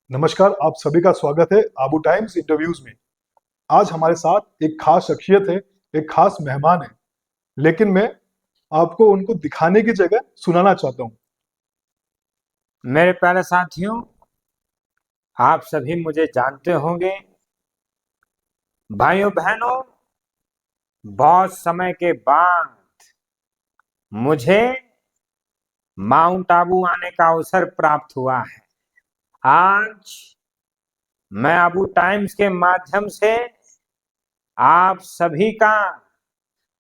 नमस्कार, आप सभी का स्वागत है आबू टाइम्स इंटरव्यूज में। आज हमारे साथ एक खास शख्सियत है, एक खास मेहमान है, लेकिन मैं आपको उनको दिखाने की जगह सुनाना चाहता हूँ। मेरे प्यारे साथियों, आप सभी मुझे जानते होंगे। भाइयों बहनों, बहुत समय के बाद मुझे माउंट आबू आने का अवसर प्राप्त हुआ है। आज मैं आबू टाइम्स के माध्यम से आप सभी का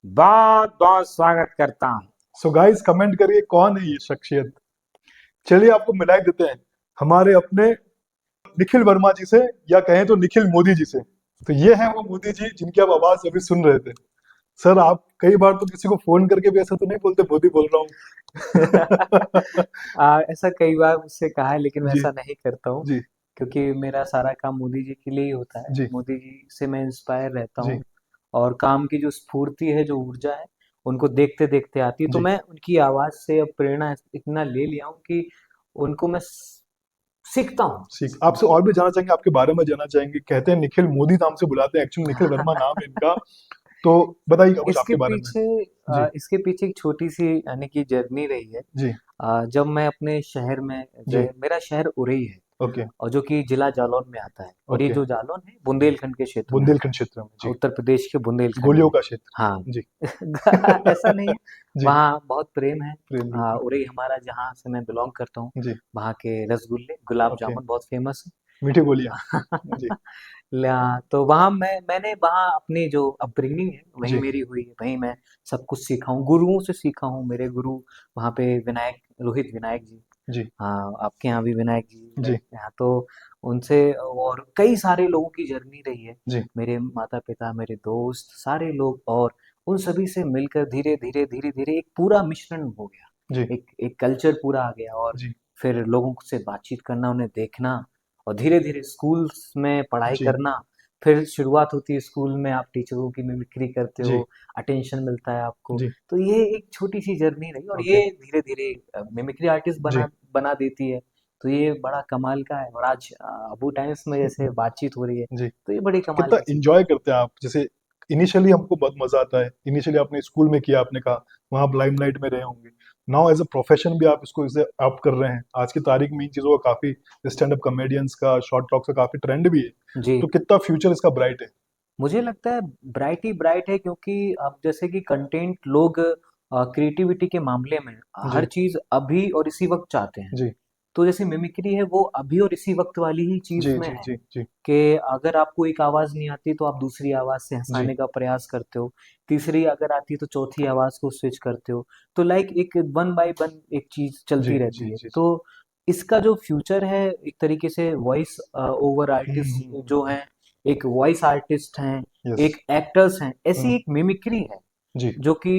बहुत बहुत स्वागत करता हूं। सो गाइस, कमेंट करिए कौन है ये शख्सियत। चलिए आपको मिला देते हैं हमारे अपने निखिल वर्मा जी से, या कहें तो निखिल मोदी जी से। तो ये है वो मोदी जी जिनकी आप आवाज अभी सुन रहे थे। सर, आप कई बार तो किसी को फोन करके भी ऐसा तो नहीं बोलते मोदी बोल रहा हूँ। ऐसा कई बार मुझसे कहा है, लेकिन मैं जी। ऐसा नहीं करता हूँ, जी। क्योंकि मेरा सारा काम मोदी जी के लिए ही होता है। जी। मोदी जी से मैं इंस्पायर रहता जी। हूँ, और काम की जो स्फूर्ति है, जो ऊर्जा है, उनको देखते देखते आती है। तो जी। मैं उनकी आवाज से अब प्रेरणा इतना ले लिया हूँ कि उनको मैं सीखता हूँ। ठीक, आपसे और भी जानना चाहेंगे, आपके बारे में जानना चाहेंगे। कहते हैं निखिल मोदी नाम से बुलाते हैं, एक्चुअली निखिल वर्मा नाम है इनका। तो बताइएगा कुछ इसके आपके बारे में। पीछे जी। इसके पीछे एक छोटी सी यानी कि जर्नी रही है। जी। जब मैं अपने शहर में जी। मेरा शहर उरई है, ओके। और जो कि जिला जालौन में आता है, और ये ओके। जो जालौन है बुंदेलखंड के क्षेत्र में आता बुंदेलखंड है। क्षेत्र में। जी। उत्तर प्रदेश के बुंदेलखंड गोलियों में। का क्षेत्र। हाँ। जी। ऐसा नहीं है, जी। वहाँ बहुत प्रेम है। प्रेम बिल्कुल। उरई हमारा, जहाँ से मैं बिलोंग करता हूँ, जी। वहाँ के रसगुल्ले गुलाब ओके। जामुन बहुत फेमस मीठी गोलियां। है। जी। तो वहाँ मैंने वहाँ अपनी जो अपब्रिंगिंग है वहीं जी। मेरी हुई है, वहीं मैं सब कुछ सीखा हूँ, गुरुओं से सीखा हूँ। मेरे गुरु वहाँ पे विनायक, रोहित विनायक जी। जी। हाँ, आपके यहाँ भी विनायक जी जी। रहते हैं, तो उनसे और कई सारे लोगों की जर्नी रही है। जी। मेरे माता पिता, मेरे दोस्त, सारे लोग, और उन सभी से मिलकर धीरे धीरे धीरे धीरे एक पूरा मिश्रण हो गया। जी। एक एक कल्चर पूरा आ गया, और जी। फिर लोगों से बातचीत करना, उन्हें देखना, और धीरे धीरे स्कूल्स में पढ़ाई जी। करना। फिर शुरुआत होती है स्कूल में, आप टीचरों की मिमिक्री करते जी। हो, अटेंशन मिलता है आपको। जी। तो ये एक छोटी सी जर्नी रही, और ओके। ये धीरे धीरे मिमिक्री आर्टिस्ट जी। बना बना देती है। तो ये बड़ा कमाल का है, और आज अबू टाइम्स में जैसे बातचीत हो रही है, जी। तो ये बड़ी तो कमाल कितना की चीज है। इंजॉय करते हैं आप? जैसे इनिशियली हमको बहुत मजा आता है, इनिशियली आपने स्कूल में किया, आपने कहा वहां आप लाइमलाइट में रहे होंगे। नाउ एज अ प्रोफेशन भी आप इसको इसे आप कर रहे हैं। आज की तारीख में इन चीजों का काफी, स्टैंड अप कॉमेडियंस का, शॉर्ट टॉक का काफी ट्रेंड भी है। जी, तो कितना फ्यूचर इसका ब्राइट है? मुझे लगता है ब्राइट ही ब्राइट है, क्योंकि अब जैसे कि कंटेंट लोग क्रिएटिविटी के मामले में हर जी। चीज अभी और इसी वक्त चाहते हैं। जी। तो जैसे मिमिक्री है, वो अभी और इसी वक्त वाली ही चीज जी। में जी। है, जी। जी। कि अगर आपको एक आवाज नहीं आती तो आप दूसरी आवाज से जी। हंसाने का प्रयास करते हो, तीसरी अगर आती है तो चौथी आवाज को स्विच करते हो। तो लाइक एक वन बाय वन एक चीज जी। चलती जी। रहती है। जी। जी। तो इसका जो फ्यूचर है, एक तरीके से वॉइस ओवर आर्टिस्ट हम्म। जो हैं, एक वॉइस आर्टिस्ट हैं, यस। एक एक्टर्स हैं, ऐसी हम्म। एक मिमिक्री है जी। जो कि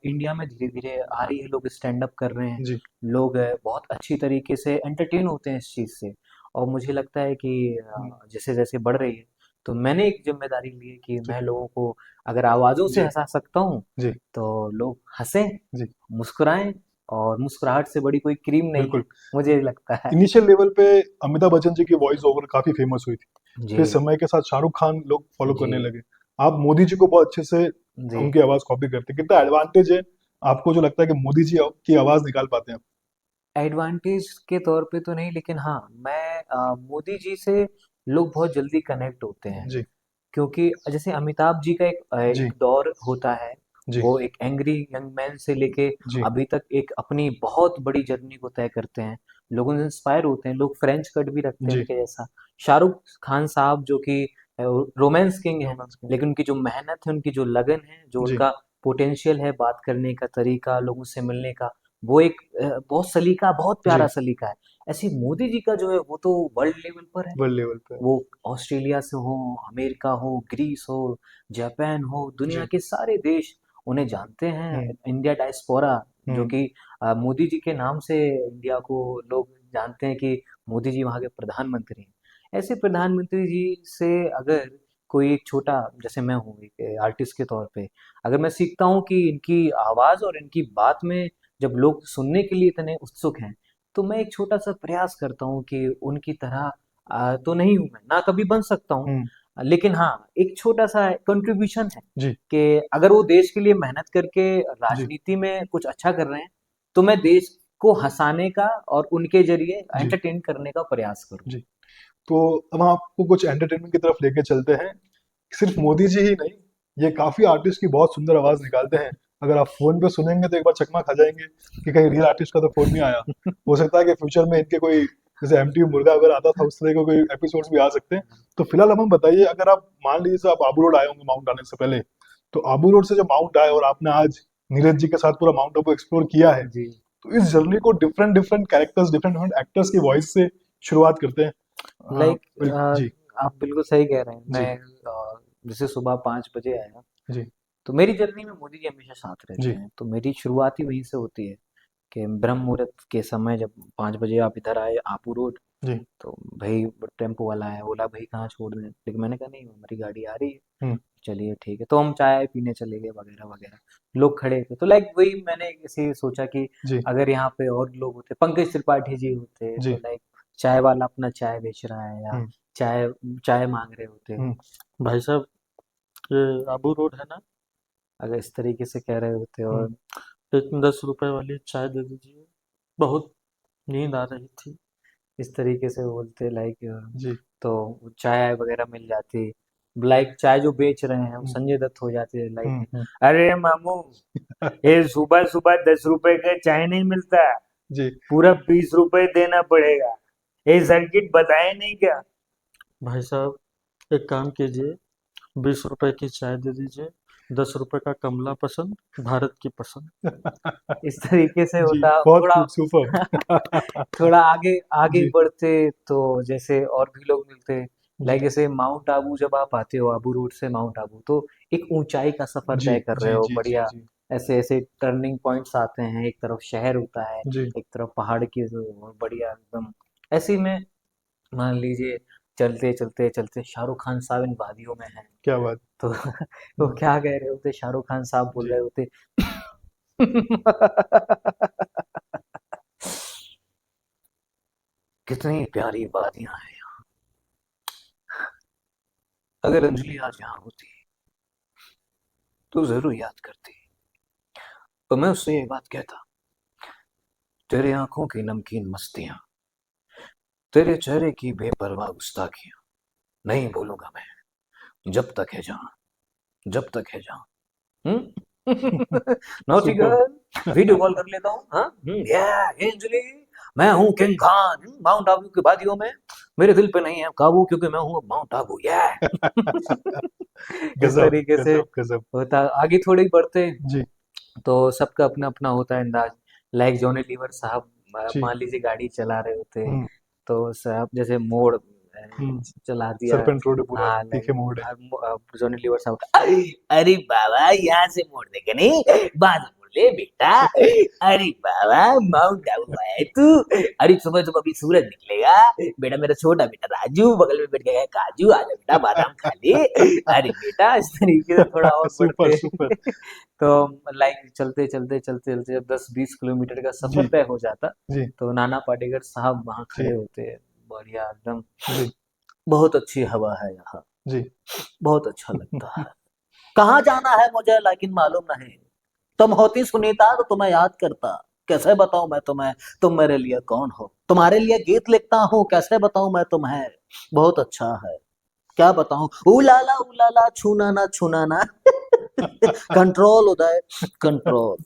इंडिया में धीरे धीरे आ रही है। लोग स्टैंड अप कर रहे हैं, जी। लोग बहुत अच्छी तरीके से एंटरटेन होते हैं इस चीज से। और मुझे लगता है कि हम्म। जैसे जैसे बढ़ रही है, तो मैंने एक जिम्मेदारी ली है कि जी। मैं लोगों को अगर आवाजों से जी। हंसा सकता हूँ, जी। तो लोग हंसें, जी। मुस्कुराएं। और मुस्कुराहट से बड़ी कोई क्रीम नहीं है, बिल्कुल। मुझे लगता है। इनिशियल लेवल पे अमिताभ बच्चन जी की वॉइस ओवर काफी फेमस हुई थी। जी। फिर समय के साथ शाहरुख खान लोग फॉलो जी। करने लगे। आप मोदी जी को बहुत अच्छे से जी। उनकी आवाज कॉपी करते हैं। कितना एडवांटेज है आपको जो लगता है कि मोदी जी की आवाज निकाल पाते हैं आप? एडवांटेज के तौर पे तो नहीं, लेकिन हाँ, मैं मोदी जी से लोग बहुत जल्दी कनेक्ट होते हैं। जी। क्योंकि जैसे अमिताभ जी का जी। एक दौर होता है, जी। वो एक एंग्री यंग मैन से लेके जी। अभी तक एक अपनी बहुत बड़ी जर्नी को तय करते हैं। लोगों से इंस्पायर होते हैं, लोग फ्रेंच कट भी रखते हैं जी। इनके जैसा। शाहरुख खान साहब जो कि रोमांस किंग है, रोमांस के। लेकिन उनकी जो मेहनत है, उनकी जो लगन है, जो जी। उनका पोटेंशियल है, बात करने का तरीका, लोगों से मिलने का, वो एक बहुत सलीका, बहुत प्यारा जी। सलीका है। ऐसे मोदी जी का जो है, वो तो वर्ल्ड लेवल पर है। वर्ल्ड लेवल पे। वो ऑस्ट्रेलिया से हो, अमेरिका हो, ग्रीस हो, जापान हो, दुनिया जी। के सारे देश उन्हें जानते हैं। हम्म। इंडिया डायस्पोरा, जो हम्म। कि मोदी जी के नाम से इंडिया को लोग जानते हैं कि मोदी जी वहाँ के प्रधानमंत्री हैं। ऐसे प्रधानमंत्री जी से अगर कोई एक छोटा, जैसे मैं हूँ एक आर्टिस्ट के तौर पे, अगर मैं सीखता हूँ कि इनकी आवाज़ और इनकी बात में जब लोग सुनने के लिए इतने उत्सुक हैं, तो मैं एक छोटा सा प्रयास करता हूँ कि उनकी तरह तो नहीं हूं मैं, ना कभी बन सकता हूँ। लेकिन हाँ, एक छोटा सा कंट्रीब्यूशन है जी कि अगर वो देश के लिए मेहनत करके जी राजनीति में कुछ अच्छा कर रहे हैं, तो मैं देश को हंसाने का और उनके जरिए जी एंटरटेन करने का प्रयास करूँ। जी। तो अब हम आपको कुछ एंटरटेनमेंट की तरफ लेके चलते हैं। सिर्फ मोदी जी ही नहीं, ये काफी आर्टिस्ट की बहुत सुंदर आवाज निकालते हैं। अगर आप फोन पे सुनेंगे तो एक बार चकमा खा जाएंगे कि कहीं रियल आर्टिस्ट का तो फोन नहीं आया। हो सकता है कि फ्यूचर में इनके कोई, जैसे एमटीवी मुर्गा अगर आता था उस तरह के कोई एपिसोड्स भी आ सकते हैं। तो फिलहाल हम बताइए, अगर आप मान लीजिए से आप आबू रोड आए होंगे माउंट आने से पहले, तो आबू रोड से जब माउंट आए और आपने आज नीरज जी के साथ पूरा माउंट आबू एक्सप्लोर किया है, जी तो इस जर्नी को different different characters, different different actors की वॉइस से शुरुआत करते हैं। हाँ लाइक जी आप बिल्कुल सही कह रहे हैं। जी मैं जैसे सुबह 5 बजे आया, जी तो मेरी जर्नी में मोदी जी हमेशा साथ रहते जी हैं, तो मेरी शुरुआत ही वहीं से होती है कि ब्रह्म मुहूर्त के समय जब 5 बजे आप इधर आए आबू रोड, जी। तो भाई टेम्पो वाला है, बोला भाई कहाँ छोड़ दें, लेकिन मैंने कहा नहीं हमारी गाड़ी आ रही है, हम्म चलिए ठीक है। तो हम चाय पीने चले गए वगैरह वगैरह, लोग खड़े थे, तो लाइक वही मैंने ऐसे सोचा कि जी अगर यहाँ पे और लोग होते, पंकज त्रिपाठी जी होते, तो जी लाइक चाय वाला अपना चाय बेच रहा है या हम्म चाय चाय मांग रहे होते, हम्म भाई साहब, ये आबू रोड है ना, अगर इस तरीके से कह रहे होते। हम्म और एक 10 रुपए वाली चाय दे दीजिए, बहुत नींद आ रही थी। इस तरीके से बोलते लाइक, जी तो चाय वगैरह मिल जाती। लाइक चाय जो बेच रहे हैं वो हम्म संजय दत्त हो जाते हैं लाइक, हम्म अरे मामू, ये सुबह सुबह 10 रुपए का चाय नहीं मिलता, जी पूरा 20 रुपए देना पड़ेगा। ये सर्किट बताए नहीं क्या? भाई साहब, एक काम कीजिए, 20 रुपए की चाय दे दीजिए, 10 रुपए का कमला पसंद, भारत की पसंद। इस तरीके से जी होता बहुत थोड़ा। खूब, सुपर। थोड़ा आगे आगे जी बढ़ते तो जैसे और भी लोग मिलते, जी लाइक जैसे माउंट आबू जब आप आते हो, आबू रोड से माउंट आबू, तो एक ऊंचाई का सफर जी तय कर रहे जी हो, जी जी बढ़िया। जी ऐसे ऐसे टर्निंग पॉइंट्स आते हैं, एक तरफ शहर होता है, जी एक तरफ पहाड़ की बढ़िया एकदम। ऐसे ही में मान लीजिए चलते चलते चलते शाहरुख खान साहब इन वादियों में हैं, क्या बात। तो वो हम्म, क्या कह रहे होते, शाहरुख खान साहब बोल जी रहे होते कितनी प्यारी वादियां हैं यहाँ, अगर अंजलि आज यहाँ होती तो जरूर याद करती। तो मैं उससे ये बात कहता, तेरे आंखों की नमकीन मस्तियां, तेरे चेहरे की बेपरवाह गुस्ताखियां नहीं भूलूंगा मैं, जब तक है जहां, जब तक है जहां। Naughty super. Girl, video call कर लेता हूँ। हाँ एंजली, मैं हूँ किंग खान माउंट आबू की वादियों में, मेरे दिल पे नहीं है काबू क्योंकि मैं हूँ माउंट आबू। इस गजब तरीके से गजब गजब। होता। आगे थोड़े ही बढ़ते जी तो सबका अपना अपना होता है अंदाज। लाइक जॉनी लीवर साहब, जी मान लीजिए गाड़ी चला रहे होते, हम्म तो साहब जैसे मोड़ हम्म चला दिया। सरपंच रोड पूरा हाँ तीखे मोड़ है। जॉनी लीवर साहब, अरे अरे बाबा यहाँ से मोड़ देगा नहीं, बाद में मोड़ ले बेटा। अरे बाबा माउंट आबू आया तू, अरे सुबह सुबह अभी सूरज निकलेगा बेटा, मेरा छोटा बेटा राजू बगल में बैठ गया है काजू, आजा बेटा बादाम खा ले। अरे बेटा, इस तरीके से थोड़ा और सुपर बढ़ते सुपर। तो लाइक चलते चलते चलते चलते जब 10-20 किलोमीटर का जी सफर तय हो जाता, जी तो नाना पाटेकर साहब वहां जी खड़े होते, बढ़िया एकदम, जी बहुत अच्छी हवा है यहाँ, जी बहुत अच्छा लगता है, कहाँ जाना है मुझे लेकिन मालूम नहीं, तुम होती सुनीता तो तुम्हें याद करता, कैसे बताऊं मैं तुम्हें, तुम मेरे लिए कौन हो, तुम्हारे लिए गीत लिखता हूँ, कैसे बताऊं मैं तुम्हें, बहुत अच्छा है, क्या बताऊं, उलाला छूना ना कंट्रोल उदय, कंट्रोल।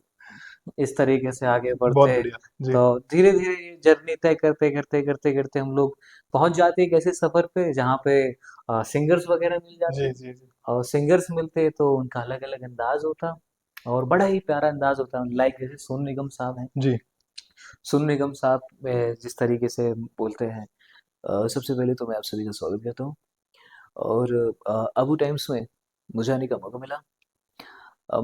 इस तरीके से आगे बहुत बढ़ते, बढ़िया। जी तो धीरे धीरे ये जर्नी तय करते करते करते करते हम लोग पहुंच जाते एक ऐसे सफर पे जहाँ पे सिंगर्स वगैरह मिल जी जाते। जी जी और सिंगर्स मिलते तो उनका अलग अलग अंदाज होता, और बड़ा ही प्यारा अंदाज होता। लाइक जैसे सोनू निगम साहब हैं, जी सोनू निगम साहब जिस तरीके से बोलते हैं, सबसे पहले तो मैं आप सभी का स्वागत करता हूँ। और अबू टाइम्स में मुझे आने का मौका मिला,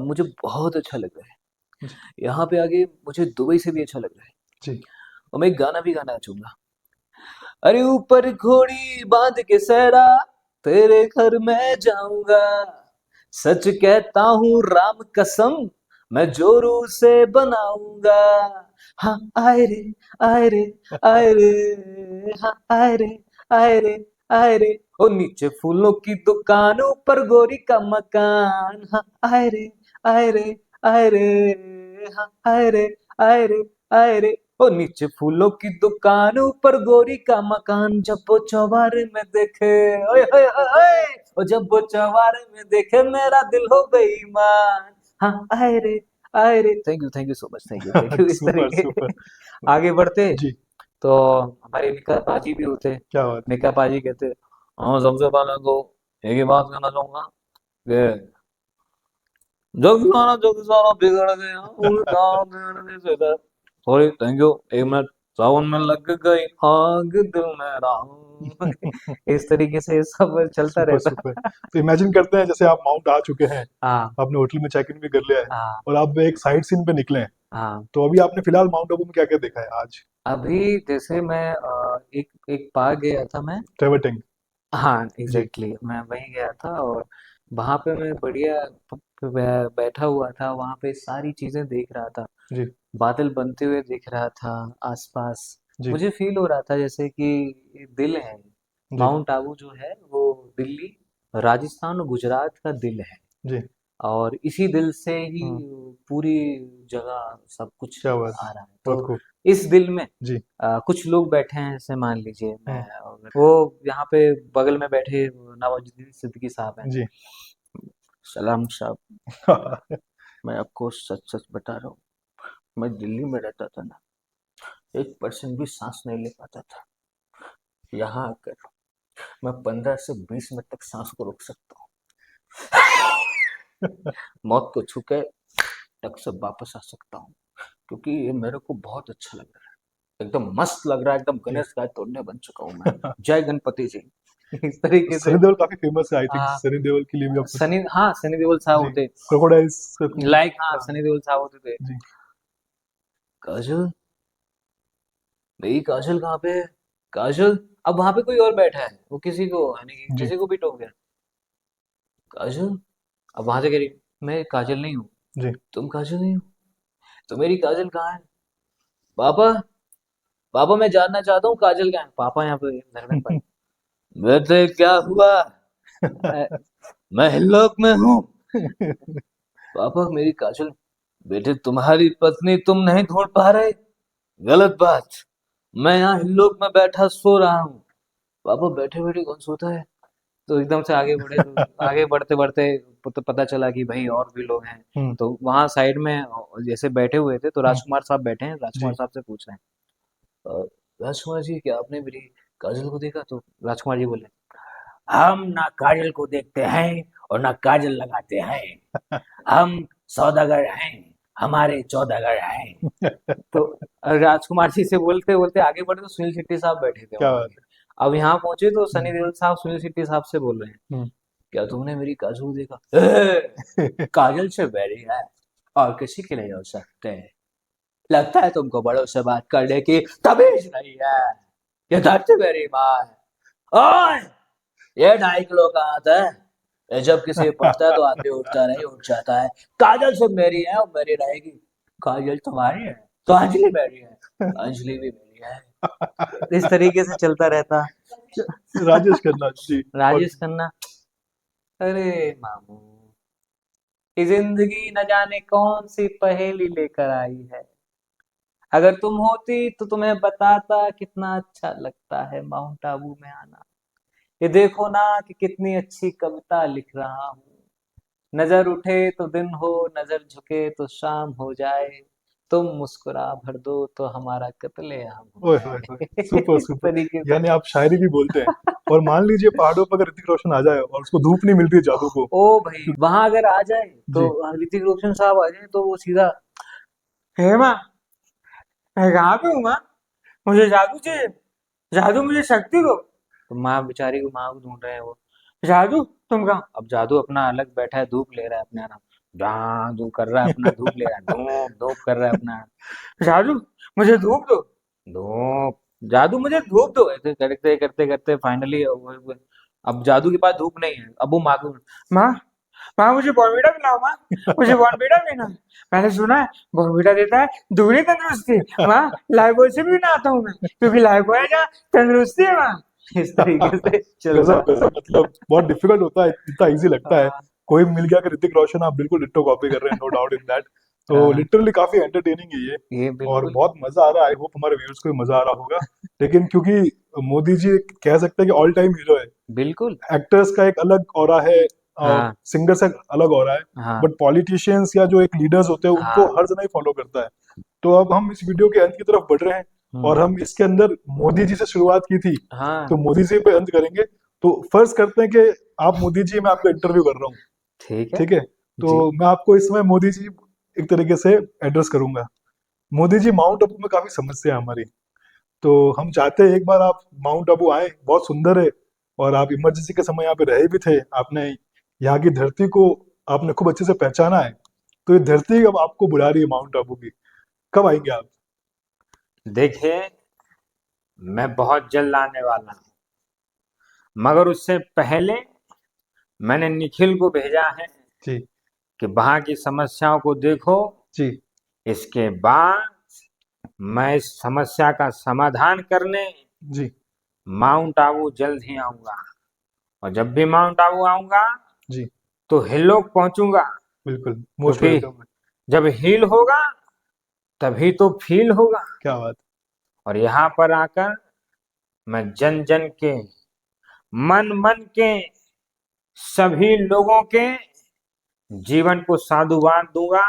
मुझे बहुत अच्छा लग रहा है जी यहाँ पे आगे, मुझे दुबई से भी अच्छा लग रहा है। जी और मैं एक गाना भी गाना चाहूंगा, अरे ऊपर घोड़ी बांध के सहरा तेरे घर में जाऊंगा, सच कहता हूँ राम कसम मैं जोरू से बनाऊंगा, हाँ आए रे आए रे आए रे, हाँ आए रे आए रे आए रे, ओ नीचे फूलों की दुकान ऊपर गोरी का मकान, हाँ आए रे आए रे आए रे, हाँ आए रे आए रे आए रे, ओ नीचे फूलों की दुकान ऊपर गोरी का मकान, जब वो चौबारे में देखे, ओए ओए ओए ओए, ओ जब वो चौबारे में देखे मेरा दिल हो बेईमान, हाँ आए रे, thank you so much, thank you इस सुपर तरीके। सुपर। आगे बढ़ते जी, तो हमारे मिका पाजी भी होते हैं। क्या बात है। मिका पाजी कहते, हाँ सबसे पहले तो एक ही बात कहना चाहूंगा कि जग सारा बिगड़ गया उन दाल बिगड़ने से था। सॉरी, थैंक यू, एक मिनट, सावन में लग गई आग दिल में राम। इस तरीके से सब चलता सुपर रहता। सुपर। तो इमेजिन करते हैं जैसे आप माउंट आ चुके हैं, हाँ आपने होटल में चेक इन भी कर लिया है हाँ और आप एक साइट सीन पे निकले हैं, हाँ। तो अभी आपने फिलहाल माउंट आबू में क्या क्या देखा है आज? अभी जैसे मैं एक एक पार्क गया था मैं। ट्रेवर्टिंग। हाँ जी एग्जैक्टली, मैं वहीं गया था और वहां पे मैं बढ़िया बैठा हुआ था, वहां पे सारी चीजें देख रहा था, जी बादल बनते हुए दिख रहा था आसपास। जी मुझे फील हो रहा था जैसे कि ये दिल है, जी माउंट आबू जो है वो दिल्ली, राजस्थान और गुजरात का दिल है, जी। और इसी दिल से ही हम्म, पूरी जगह सब कुछ क्या बात है, आ रहा है। बहुत तो खूब। इस दिल में जी। कुछ लोग बैठे हैं, जैसे मान लीजिए मैं, हम्म, और वो यहाँ पे बगल में बैठे नवाजुद्दीन सिद्दीकी साहब हैं। जी। सलाम साहब, मैं आपको सच सच बता रहा हूँ, मैं दिल्ली में रहता था ना, 1% भी सांस नहीं ले पाता था। यहाँ आकर मैं 15 से 20 मिनट तक सांस को रोक सकता हूँ। मौत को छू के टक से वापस आ सकता हूँ, क्योंकि ये मेरे को बहुत अच्छा लग रहा है, एकदम मस्त लग रहा है, एकदम जी। गणेश गाय तोड़ने बन चुका हूँ मैं। जय गणपति जी। इस तरीके से। सनी देओल काफी फेमस है, आई थिंक हाँ सनी देओल के लिए भी आप कुछ। सनी, हाँ सनी देओल साहब जी, होते, क्रोकोडाइल्स। लाइक, हाँ हाँ, सनी देओल साहब होते थे। जी काजल, मेरी काजल कहाँ पे है? काजल, अब वहां पे कोई और बैठा है, वो किसी को यानी कि जी किसी को भी टोक गया। काजल, अब वहां से कह रही, मैं काजल नहीं हूँ। जी। तुम काजल नहीं हो, तो मेरी काजल कहाँ है? पापा, पापा मैं जानना चाहता हूँ काजल कहाँ है। पापा यहाँ पे धर्मेंद्र भाई, बेटे क्या हुआ? "अ, मैं हिल्लोक में हूँ। पापा मेरी काजल, बेटे तुम्हारी पत्नी तुम नहीं ढूंढ पा रहे, गलत बात, मैं यहाँ हिल्लोक में बैठा सो रहा हूँ। पापा बैठे बैठे कौन सोता है? तो एकदम से आगे बढ़े, तो आगे बढ़ते बढ़ते तो पता चला कि भाई और भी लोग हैं। हम्म, तो वहां साइड में जैसे बैठे हुए थे, तो हम्म, राजकुमार साहब बैठे हैं, राजकुमार जी साहब से पूछ रहे हैं, राजकुमार जी क्या आपने मेरी काजल को देखा? तो राजकुमार जी बोले, हम ना काजल को देखते हैं और ना काजल लगाते हैं, हम सौदागर हैं, हमारे चौदागर हैं। तो राजकुमार जी से बोलते बोलते आगे बढ़े, तो सुनील शेट्टी साहब बैठे थे क्या वहां बात आगे। अब यहाँ पहुंचे तो है। सनी देओल साहब सुनील शेट्टी साहब से बोल रहे हैं, हम्म, क्या तुमने मेरी काजल को देखा? "ए, काजल से बैरी है और किसी के नहीं हो सकते, लगता है तुमको बड़ों से बात करने की तमीज नहीं है, ये धरती मेरी माँ है। ओए, ये 2.5 किलो का हाथ है, ये जब किसी पे पड़ता है तो आदमी उठता नहीं, उठ जाता है। काजल से मेरी है और मेरी रहेगी। काजल तुम्हारी है तो अंजलि मेरी है, अंजलि भी मेरी है। इस तरीके से चलता रहता। राजेश खन्ना जी। और राजेश खन्ना, अरे मामू, ये जिंदगी न जाने कौन सी पहेली लेकर आई है, अगर तुम होती तो तुम्हें बताता कितना अच्छा लगता है माउंट आबू में आना। ये देखो ना कि कितनी अच्छी कविता लिख रहा हूँ, नजर उठे तो दिन हो, नजर झुके तो शाम हो जाए, तुम मुस्कुरा भर दो तो हमारा कत्लेआम हो ओए होए होए, जाए। सुपर इस सुपर। तरीके से। यानी आप शायरी भी बोलते हैं। और मान लीजिए पहाड़ों पर अगर ऋतिक रोशन आ जाए और उसको धूप नहीं मिलती है जादू को। ओ भाई, वहां अगर आ जाए तो जी ऋतिक रोशन साहब आ जाए तो वो सीधा, हे माँ, मैं कहाँ पे हूँ माँ, मुझे जादू चाहिए, जादू मुझे शक्ति दो। तो माँ बेचारी को, माँ को ढूंढ रहे हैं वो, जादू तुम कहाँ? अब जादू अपना अलग बैठा है, धूप ले रहा है अपने आराम, जादू कर रहा है अपना, धूप ले रहा है, धूप धूप कर रहा है अपना, जादू मुझे धूप दो, धूप, जादू मुझे धूप दो। ऐसे करते करते करते फाइनली अब जादू के पास धूप नहीं है, अब वो माँ को, माँ, माँ मुझे बॉर्नवीटा पिलाओ माँ, मुझे बॉर्नवीटा पीना है। मैंने सुना है बॉर्नवीटा देता है दूनी तंदुरुस्ती, माँ लाइफबॉय से भी नहाता हूँ मैं, क्योंकि लाइफबॉय है जहाँ तंदुरुस्ती है माँ। इस तरीके से चल गजब रहा गजब, मतलब बहुत डिफिकल्ट होता है, इतना इजी लगता है। हाँ, कोई मिल गया कि ऋतिक रोशन आप बिल्कुल डिट्टो कॉपी कर रहे हैं, नो डाउट इन दैट। तो हाँ, लिटरली काफी एंटरटेनिंग है ये, ये और बिल्कुल बहुत मजा आ रहा है। आई होप हमारे व्यूअर्स को भी मजा आ रहा होगा। लेकिन क्योंकि मोदी जी कह सकते हैं कि ऑल टाइम हीरो है, बिल्कुल एक्टर्स का एक अलग ऑरा है, हाँ सिंगर्स का अलग ऑरा है, हाँ बट पॉलिटिशियंस या जो एक लीडर्स होते हैं उनको हाँ हर जना ही फॉलो करता है। तो अब हम इस वीडियो के अंत की तरफ बढ़ रहे हैं, और हम्म, हम इसके अंदर मोदी जी से शुरुआत की थी, हाँ तो मोदी जी पे अंत करेंगे। तो फर्ज करते हैं कि आप मोदी जी, मैं आपका इंटरव्यू कर रहा हूँ, ठीक है ठीक है? तो जी मैं आपको इस समय मोदी जी एक तरीके से एड्रेस करूंगा। मोदी जी, माउंट आबू में काफी समस्या है हमारी, तो हम चाहते हैं एक बार आप माउंट आबू आए, बहुत सुंदर है, और आप इमरजेंसी के समय यहाँ पे रहे भी थे, आपने यहाँ की धरती को आपने खूब अच्छे से पहचाना है। तो ये धरती अब आपको बुला रही है माउंट आबू की, कब आएंगे आप? देखिए, मैं बहुत जल्द आने वाला हूँ, मगर उससे पहले मैंने निखिल को भेजा है जी कि वहां की समस्याओं को देखो। जी इसके बाद मैं इस समस्या का समाधान करने जी माउंट आबू जल्द ही आऊंगा। और जब भी माउंट आबू आऊंगा जी, तो हिलोक पहुंचूंगा, बिल्कुल, मोस्ट क्योंकि वेलकम। जब हील होगा तभी तो फील होगा। क्या बात। और यहाँ पर आकर मैं जन जन के, मन मन के, सभी लोगों के जीवन को साधुवाद दूंगा।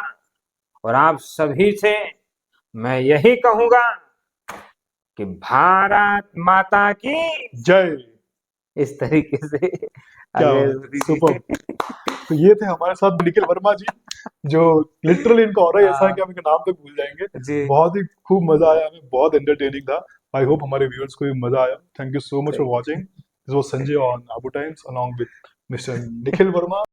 और आप सभी से मैं यही कहूंगा कि भारत माता की। जय। इस तरीके से क्या अगर बात, मोदी सुपर। जी तो ये थे हमारे साथ निखिल वर्मा जी, जो लिटरली इनका ऑरा ही ऐसा है हाँ, कि हम इनका नाम तक भूल जाएंगे। जी बहुत ही खूब मजा आया हमें, बहुत एंटरटेनिंग था। आई होप हमारे व्यूअर्स को भी मजा आया। Thank you so much for thank watching. This was Sanjay on Abu times along with mister Nikhil Verma.